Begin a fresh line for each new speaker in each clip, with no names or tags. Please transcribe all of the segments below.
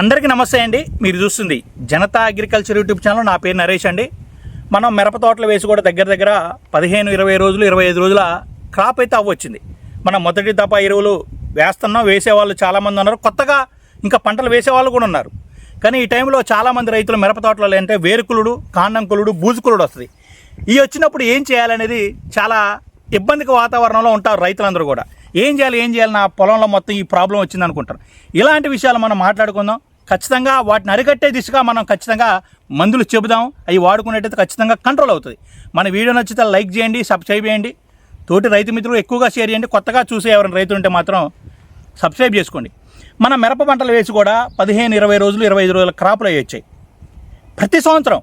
అందరికీ నమస్తే అండి. మీరు చూస్తుంది జనతా అగ్రికల్చర్ యూట్యూబ్ ఛానల్. నా పేరు నరేష్ అండి. మనం మిరప తోటలు వేసి కూడా దగ్గర 15-20 రోజులు 25 రోజుల క్రాప్ అయితే అవ్వచ్చింది. మనం మొదటి దఫా ఎరువులు వేస్తున్నాం. వేసేవాళ్ళు చాలామంది ఉన్నారు, కొత్తగా ఇంకా పంటలు వేసేవాళ్ళు కూడా ఉన్నారు. కానీ ఈ టైంలో చాలామంది రైతులు మిరప తోటలలో అంటే వేరుకులుడు, కాండంకులుడు, బూజుకులుడు వస్తుంది. ఈ వచ్చినప్పుడు ఏం చేయాలనేది చాలా ఇబ్బందికి వాతావరణంలో ఉంటారు రైతులందరూ కూడా. ఏం చేయాలి నా పొలంలో మొత్తం ఈ ప్రాబ్లం వచ్చింది అనుకుంటారు. ఇలాంటి విషయాలు మనం మాట్లాడుకుందాం. ఖచ్చితంగా వాటిని అరికట్టే దిశగా మనం ఖచ్చితంగా మందులు చెబుదాం. అవి వాడుకునేటైతే ఖచ్చితంగా కంట్రోల్ అవుతుంది. మన వీడియో నచ్చితే లైక్ చేయండి, సబ్స్క్రైబ్ చేయండి, తోటి రైతు మిత్రులు ఎక్కువగా షేర్ చేయండి. కొత్తగా చూసే ఎవరైనా రైతులు ఉంటే మాత్రం సబ్స్క్రైబ్ చేసుకోండి. మన మిరప పంటలు వేసి కూడా 15-20 రోజులు 25 రోజుల క్రాపులు అయ్యొచ్చాయి. ప్రతి సంవత్సరం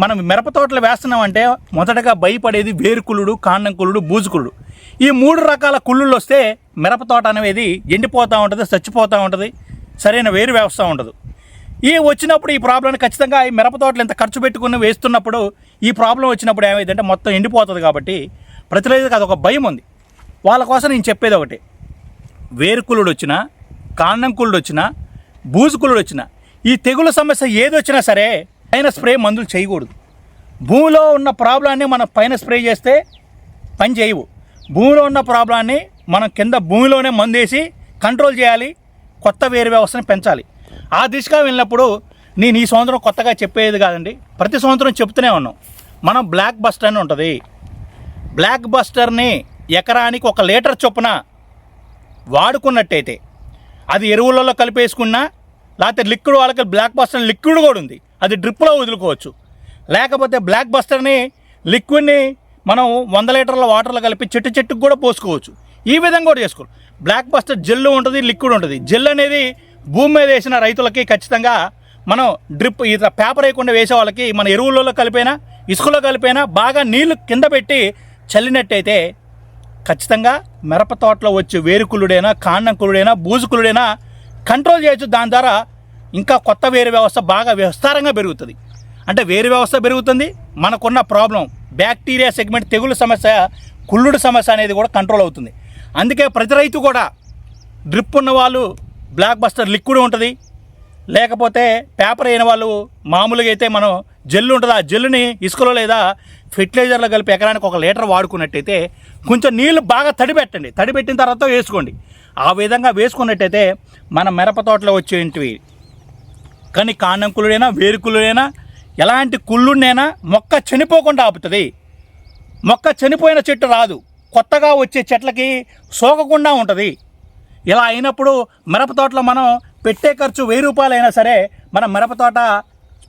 మనం మిరప తోటలు వేస్తున్నామంటే మొదటగా భయపడేది వేరుకులుడు, కాండంకులుడు, బూజుకులుడు. ఈ 3 రకాల కుళ్ళుళ్ళు వస్తే మిరప తోట అనేది ఎండిపోతూ ఉంటుంది, చచ్చిపోతూ ఉంటుంది, సరైన వేరు వ్యవస్థ ఉండదు. ఈ వచ్చినప్పుడు ఈ ప్రాబ్లం ఖచ్చితంగా ఈ మిరప తోటలు ఎంత ఖర్చు పెట్టుకుని వేస్తున్నప్పుడు ఈ ప్రాబ్లం వచ్చినప్పుడు ఏమైందంటే మొత్తం ఎండిపోతుంది. కాబట్టి ప్రతి రైతుకి అదొక భయం ఉంది. వాళ్ళ కోసం నేను చెప్పేది ఒకటి, వేరుకులుడు వచ్చినా, కాండంకులుడు వచ్చినా, బూజుకులుడు వచ్చినా, ఈ తెగుల సమస్య ఏది వచ్చినా సరే పైన స్ప్రే మందులు చేయకూడదు. భూమిలో ఉన్న ప్రాబ్లాన్ని మనం పైన స్ప్రే చేస్తే పని చేయవు. భూమిలో ఉన్న ప్రాబ్లాన్ని మనం కింద భూమిలోనే మందేసి కంట్రోల్ చేయాలి, కొత్త వేరు వ్యవస్థను పెంచాలి. ఆ దిశగా వెళ్ళినప్పుడు నేను ఈ సంవత్సరం కొత్తగా చెప్పేది కాదండి, ప్రతి సంవత్సరం చెప్తూనే ఉన్నాం. మనం బ్లాక్ బస్టర్ అని ఉంటుంది. బ్లాక్ బస్టర్ని ఎకరానికి 1 లీటర్ చొప్పున వాడుకున్నట్టయితే, అది ఎరువులలో కలిపేసుకున్నా, లేకపోతే లిక్విడ్ వాళ్ళకి బ్లాక్ బస్టర్ లిక్విడ్ కూడా ఉంది, అది డ్రిప్లో వదులుకోవచ్చు. లేకపోతే బ్లాక్ బస్టర్ని లిక్విడ్ని మనం 100 లీటర్ల వాటర్లో కలిపి చెట్టుకు కూడా పోసుకోవచ్చు. ఈ విధంగా కూడా చేసుకోవచ్చు. బ్లాక్ బస్టర్ జెల్ ఉంటుంది, లిక్విడ్ ఉంటుంది. జెల్ అనేది భూమి మీద వేసిన రైతులకి ఖచ్చితంగా మనం డ్రిప్ ఇట్లా పేపర్ వేయకుండా వేసే వాళ్ళకి మన ఎరువులలో కలిపైనా, ఇసుకలో కలిపైనా బాగా నీళ్లు కింద పెట్టి చల్లినట్టయితే ఖచ్చితంగా మిరప తోటలో వచ్చే వేరుకులుడైనా, కాండంకులుడైనా, బూజుకులుడైనా కంట్రోల్ చేయొచ్చు. దాని ద్వారా ఇంకా కొత్త వేరు వ్యవస్థ బాగా విస్తారంగా పెరుగుతుంది. అంటే వేరు వ్యవస్థ పెరుగుతుంది, మనకున్న ప్రాబ్లం బ్యాక్టీరియా సెగ్మెంట్ తెగులు సమస్య, కుళ్ళుడు సమస్య అనేది కూడా కంట్రోల్ అవుతుంది. అందుకే ప్రతి రైతు కూడా డ్రిప్ ఉన్న వాళ్ళు బ్లాక్ బస్టర్ లిక్విడ్ ఉంటుంది, లేకపోతే పేపర్ అయిన వాళ్ళు మామూలుగా అయితే మనం జెల్ ఉంటుంది, ఆ జెల్లుని ఇసుకలో లేదా ఫెర్టిలైజర్లో కలిపి ఎకరానికి 1 లీటర్ వాడుకున్నట్టయితే కొంచెం నీళ్ళు బాగా తడిపెట్టండి. తడిపెట్టిన తర్వాత వేసుకోండి. ఆ విధంగా వేసుకున్నట్టయితే మన మిరప తోటలో వచ్చేటివి కానీ కాండంకులుడైనా, వేరుకులుడైనా, ఎలాంటి కుళ్ళుడినైనా మొక్క చనిపోకుండా ఆపుతుంది. మొక్క చనిపోయిన చెట్టు రాదు, కొత్తగా వచ్చే చెట్లకి సోకకుండా ఉంటుంది. ఇలా అయినప్పుడు మిరప తోటలో మనం పెట్టే ఖర్చు 1000 రూపాయలు అయినా సరే మన మిరప తోట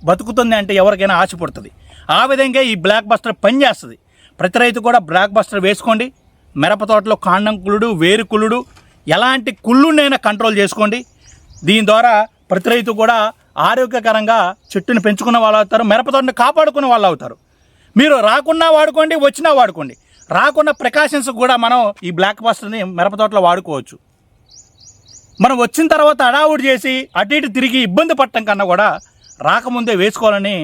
బతుకుతుంది అంటే ఎవరికైనా ఆశ పుడుతుంది. ఆ విధంగా ఈ బ్లాక్ బస్టర్ పనిచేస్తుంది. ప్రతి రైతు కూడా బ్లాక్ బస్టర్ వేసుకోండి. మిరప తోటలో కాండంకులుడు, వేరుకులుడు, ఎలాంటి కుళ్ళునైనా కంట్రోల్ చేసుకోండి. దీని ద్వారా ప్రతి రైతు కూడా ఆరోగ్యకరంగా చెట్టుని పెంచుకున్న వాళ్ళు అవుతారు, మిరప తోటని కాపాడుకునే వాళ్ళు అవుతారు. మీరు రాకున్నా వాడుకోండి, వచ్చినా వాడుకోండి. రాకున్న ప్రికాషన్స్ కూడా మనం ఈ బ్లాక్ బస్టర్ని మిరప తోటలో వాడుకోవచ్చు. మనం వచ్చిన తర్వాత అడావుడి చేసి అటు ఇటు తిరిగి ఇబ్బంది పడటం కన్నా కూడా రాకముందే వేసుకోవాలని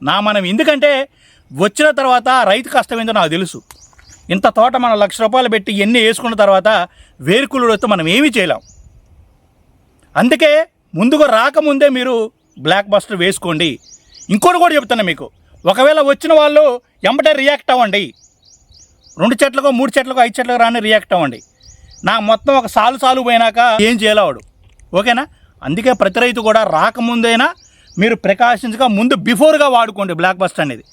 నా మనం. ఎందుకంటే వచ్చిన తర్వాత రైతు కష్టం ఏందో నాకు తెలుసు. ఇంత తోట మనం 1,00,000 రూపాయలు పెట్టి ఎన్ని వేసుకున్న తర్వాత వేరుకులుడు వస్తే మనం ఏమీ చేయలేం. అందుకే ముందుగా రాకముందే మీరు బ్లాక్ బస్టర్ వేసుకోండి. ఇంకోటి కూడా చెప్తున్నా మీకు, ఒకవేళ వచ్చిన వాళ్ళు ఎంబటే రియాక్ట్ అవ్వండి. 2 చెట్లకో 3 చెట్లకో 5 చెట్లకు రాని రియాక్ట్ అవ్వండి. నా మొత్తం ఒక సాలు పోయినాక ఏం చేయలేవాడు, ఓకేనా? అందుకే ప్రతి రైతు కూడా రాకముందైనా మీరు ప్రికాషన్స్గా ముందు బిఫోర్గా వాడుకోండి. బ్లాక్ బస్టర్ అనేది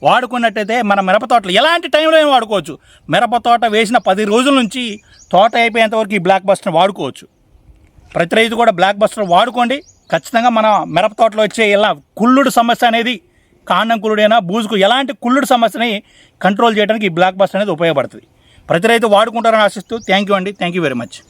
వాడుకున్నట్టయితే మన మిరప తోటలు ఎలాంటి టైంలో అయినా వాడుకోవచ్చు. మిరప తోట వేసిన 10 రోజుల నుంచి తోట అయిపోయేంతవరకు ఈ బ్లాక్ బస్టర్ వాడుకోవచ్చు. ప్రతి రైతు కూడా బ్లాక్ బస్టర్ వాడుకోండి. ఖచ్చితంగా మన మిరప తోటలో వచ్చే ఇలా కుళ్ళుడు సమస్య అనేది, కాండంకులుడైనా, బూజుకు ఎలాంటి కుళ్ళుడు సమస్యని కంట్రోల్ చేయడానికి ఈ బ్లాక్ బస్టర్ అనేది ఉపయోగపడుతుంది. ప్రతి రైతు వాడుకుంటారని ఆశిస్తూ థ్యాంక్ యూ అండి. Thank you very much.